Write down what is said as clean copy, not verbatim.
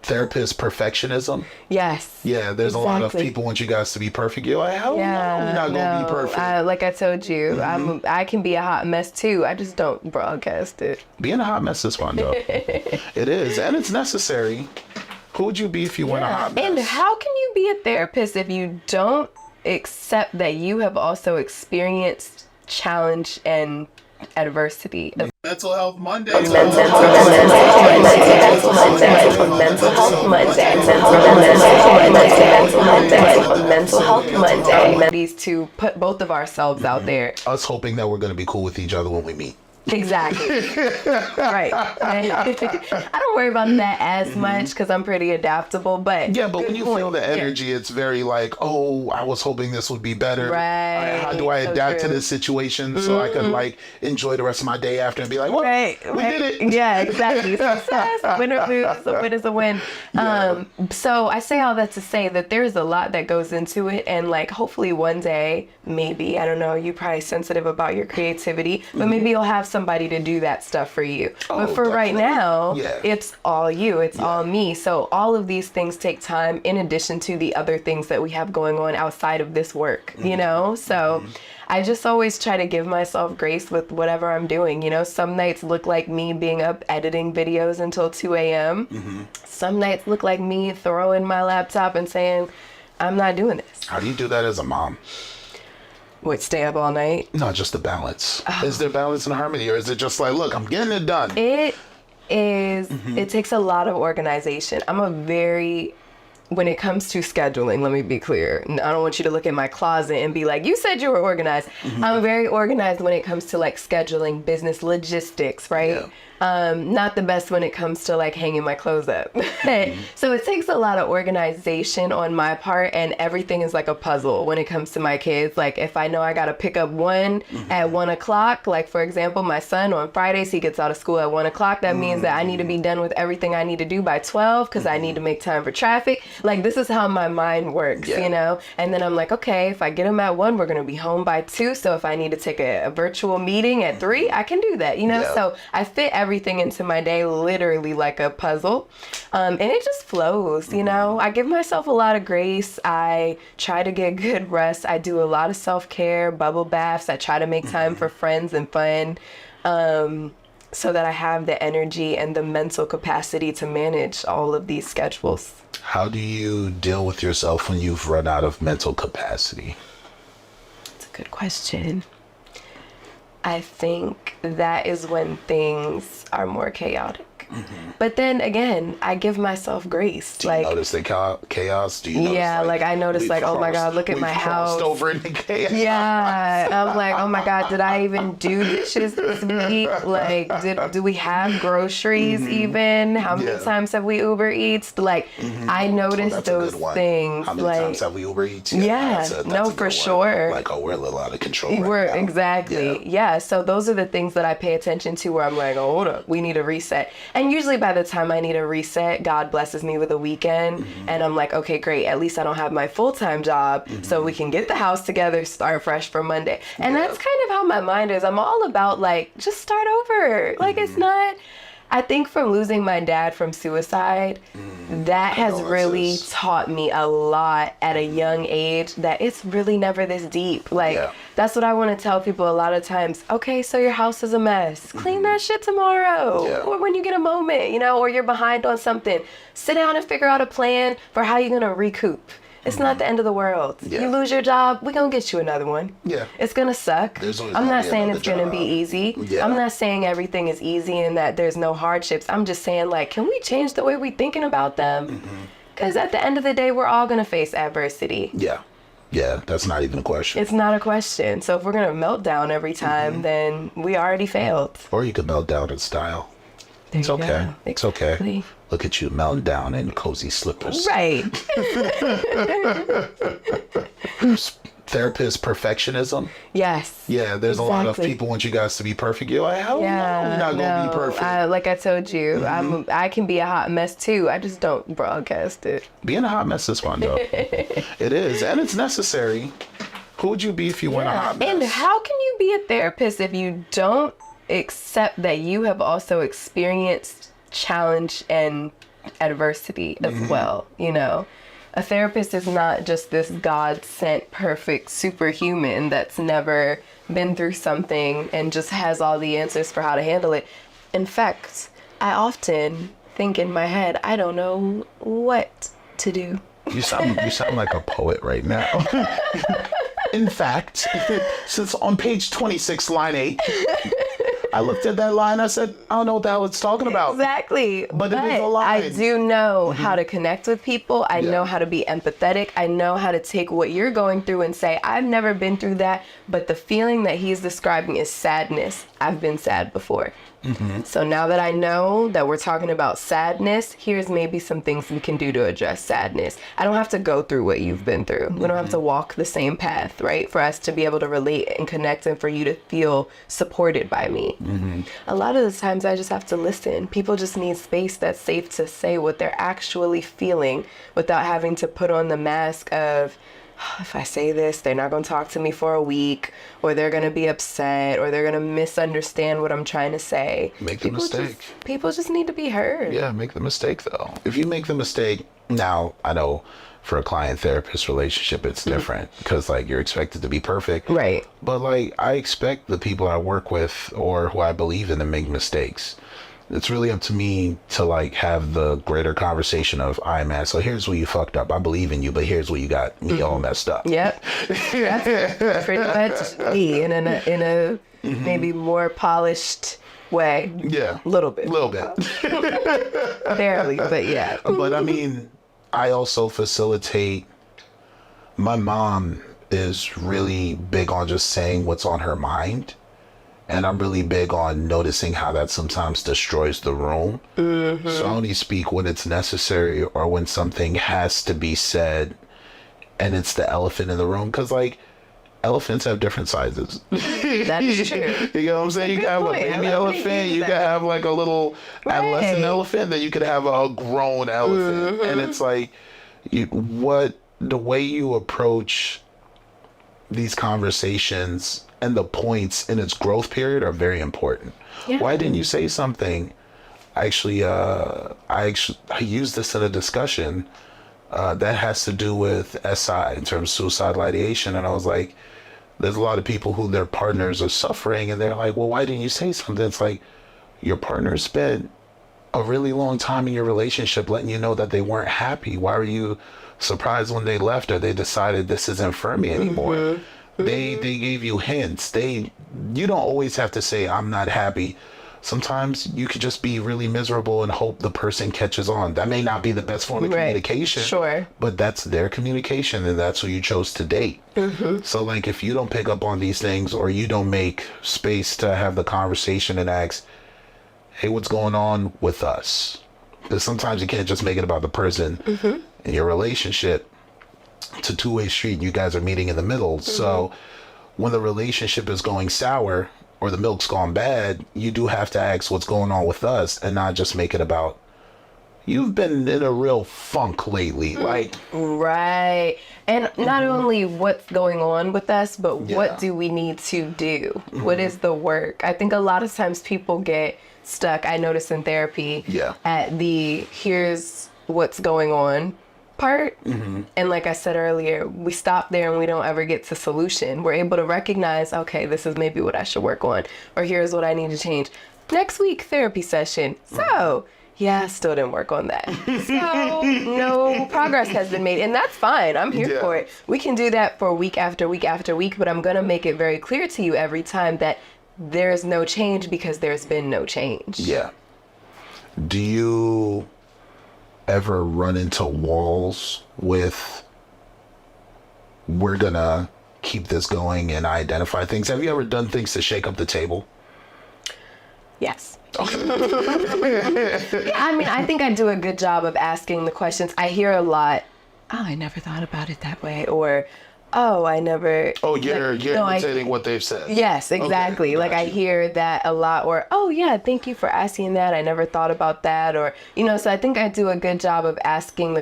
Therapist perfectionism. Yes. Yeah, there's a lot of people want you guys to be perfect. You're like, hell no, we're not gonna be perfect. Like I told you, I can be a hot mess too. I just don't broadcast it. Being a hot mess is fun though. It is, and it's necessary. Who would you be if you weren't a hot mess? And how can you be a therapist if you don't accept that you have also experienced challenge and adversity? Mental Health Monday. Mental Health Monday. These to put both of ourselves out there. Us hoping that we're going to be cool with each other when we meet. Exactly. Right. I don't worry about that as much because I'm pretty adaptable, but yeah, but when you feel the energy, it's very like, oh, I was hoping this would be better. Right. How do I adapt to this situation so I can like enjoy the rest of my day after and be like, well, we did it. Yeah, exactly. Success. Win or lose, a win is a win. So I say all that to say that there's a lot that goes into it, and like hopefully one day, maybe, I don't know, you're probably sensitive about your creativity, but maybe you'll have somebody to do that stuff for you. But for right now, it's all you. It's all me. So all of these things take time in addition to the other things that we have going on outside of this work, you know? So I just always try to give myself grace with whatever I'm doing. You know, some nights look like me being up editing videos until 2 a.m. Some nights look like me throwing my laptop and saying, I'm not doing this. How do you do that as a mom? What, stay up all night? No, just the balance. Is there balance and harmony, or is it just like, look, I'm getting it done? It is, it takes a lot of organization. When it comes to scheduling, let me be clear. I don't want you to look at my closet and be like, you said you were organized. I'm very organized when it comes to like scheduling, business logistics, right? Not the best when it comes to like hanging my clothes up. So it takes a lot of organization on my part, and everything is like a puzzle when it comes to my kids. Like if I know I got to pick up one at 1 o'clock, like for example, my son on Fridays, he gets out of school at 1 o'clock. That means that I need to be done with everything I need to do by 12 because I need to make time for traffic. Like this is how my mind works, you know? And then I'm like, okay, if I get him at 1, we're going to be home by 2. So if I need to take a virtual meeting at 3, I can do that, you know? So I fit everything into my day literally like a puzzle, and it just flows, you know. I give myself a lot of grace. I try to get good rest. I do a lot of self-care, bubble baths. I try to make time for friends and fun, so that I have the energy and the mental capacity to manage all of these schedules. How do you deal with yourself when you've run out of mental capacity? That's a good question. I think that is when things are more chaotic. But then again, I give myself grace. Do you notice the chaos? Do you notice, like I notice like, oh my God, look at my house. Over in the chaos. Yeah, I'm like, oh my God, did I even do dishes this week? Like, do we have groceries even? How many times have we Uber Eats? Like, I noticed those things. How many times have we Uber Eats? No, for sure. Like, oh, we're a little out of control. Exactly. Yeah. So those are the things that I pay attention to where I'm like, oh, hold up, we need a reset. And usually by the time I need a reset, God blesses me with a weekend. And I'm like, okay, great. At least I don't have my full-time job. So we can get the house together, start fresh for Monday. And that's kind of how my mind is. I'm all about like, just start over. Like it's not, I think from losing my dad from suicide, that has really taught me a lot at a young age that it's really never this deep. Like, that's what I want to tell people a lot of times. Okay, so your house is a mess. Clean that shit tomorrow. Or when you get a moment, you know, or you're behind on something. Sit down and figure out a plan for how you're going to recoup. It's not the end of the world. You lose your job, we're going to get you another one. It's going to suck. I'm not saying it's going to be easy. I'm not saying everything is easy and that there's no hardships. I'm just saying, like, can we change the way we're thinking about them? Because at the end of the day, we're all going to face adversity. Yeah, that's not even a question. It's not a question. So if we're going to melt down every time, then we already failed. Or you could melt down in style. It's okay. It's okay. Look at you melting down in cozy slippers. Right. Therapist perfectionism. Yes. Yeah, there's a lot of people want you guys to be perfect. You're like, hell no, you're not gonna be perfect. Like I told you, I can be a hot mess too. I just don't broadcast it. Being a hot mess is fun though. It is, and it's necessary. Who would you be if you weren't a hot mess? And how can you be a therapist if you don't accept that you have also experienced challenge and adversity as well, you know. A therapist is not just this God-sent perfect superhuman that's never been through something and just has all the answers for how to handle it. In fact, I often think in my head, I don't know what to do. You sound like a poet right now. In fact, since on page 26, line 8, I looked at that line, I said, I don't know what the hell it's talking about. Exactly. But it is a line. I do know how to connect with people. I know how to be empathetic. I know how to take what you're going through and say, I've never been through that, but the feeling that he's describing is sadness. I've been sad before. So now that I know that we're talking about sadness, here's maybe some things we can do to address sadness. I don't have to go through what you've been through. We don't have to walk the same path, right? For us to be able to relate and connect and for you to feel supported by me. A lot of the times I just have to listen. People just need space that's safe to say what they're actually feeling without having to put on the mask of, if I say this, they're not going to talk to me for a week, or they're going to be upset, or they're going to misunderstand what I'm trying to say. Make the mistake. People just need to be heard. Yeah, make the mistake, though. If you make the mistake, now, I know for a client-therapist relationship, it's different because, like, you're expected to be perfect. Right. But, like, I expect the people I work with or who I believe in to make mistakes. It's really up to me to, like, have the greater conversation of, all right, man, so here's where you fucked up. I believe in you, but here's where you got me all messed up. Yep. That's pretty much me in a maybe more polished way. Yeah. A little bit. Barely, but yeah. But, I mean, I also facilitate. My mom is really big on just saying what's on her mind. And I'm really big on noticing how that sometimes destroys the room. So I only speak when it's necessary or when something has to be said and it's the elephant in the room. Because, like, elephants have different sizes. That is true. You know what I'm saying? You can have a baby elephant, you can have, like, a little adolescent elephant, then you could have a grown elephant. And it's like, the way you approach these conversations and the points in its growth period are very important. Yeah. Why didn't you say something? I used this in a discussion that has to do with SI in terms of suicidal ideation. And I was like, there's a lot of people who their partners are suffering and they're like, well, why didn't you say something? It's like, your partner spent a really long time in your relationship letting you know that they weren't happy. Why were you surprised when they left or they decided this isn't for me anymore? They gave you hints. You don't always have to say, I'm not happy. Sometimes you could just be really miserable and hope the person catches on. That may not be the best form of communication. Sure. But that's their communication and that's who you chose to date. So, like, if you don't pick up on these things or you don't make space to have the conversation and ask, hey, what's going on with us? Because sometimes you can't just make it about the person in your relationship. It's a two-way street. You guys are meeting in the middle. So when the relationship is going sour or the milk's gone bad, you do have to ask what's going on with us and not just make it about, you've been in a real funk lately. Like, right. And not only what's going on with us, but what do we need to do? What is the work? I think a lot of times people get stuck, I notice in therapy, at the here's what's going on part. And like I said earlier, we stop there and we don't ever get to solution. We're able to recognize, okay, this is maybe what I should work on, or here's what I need to change. Next week, therapy session. So yeah, still didn't work on that. So no progress has been made, and that's fine. I'm here for it. We can do that for week after week after week, but I'm going to make it very clear to you every time that there's no change because there's been no change. Yeah. Do you ever run into walls with, we're going to keep this going and identify things? Have you ever done things to shake up the table? Yes. I mean, I think I do a good job of asking the questions. I hear a lot, oh, I never thought about it that way, or oh, I never. Oh, you're imitating what they've said. Yes, exactly. Okay, like I hear that a lot, or oh yeah, thank you for asking that. I never thought about that, or so I think I do a good job of asking the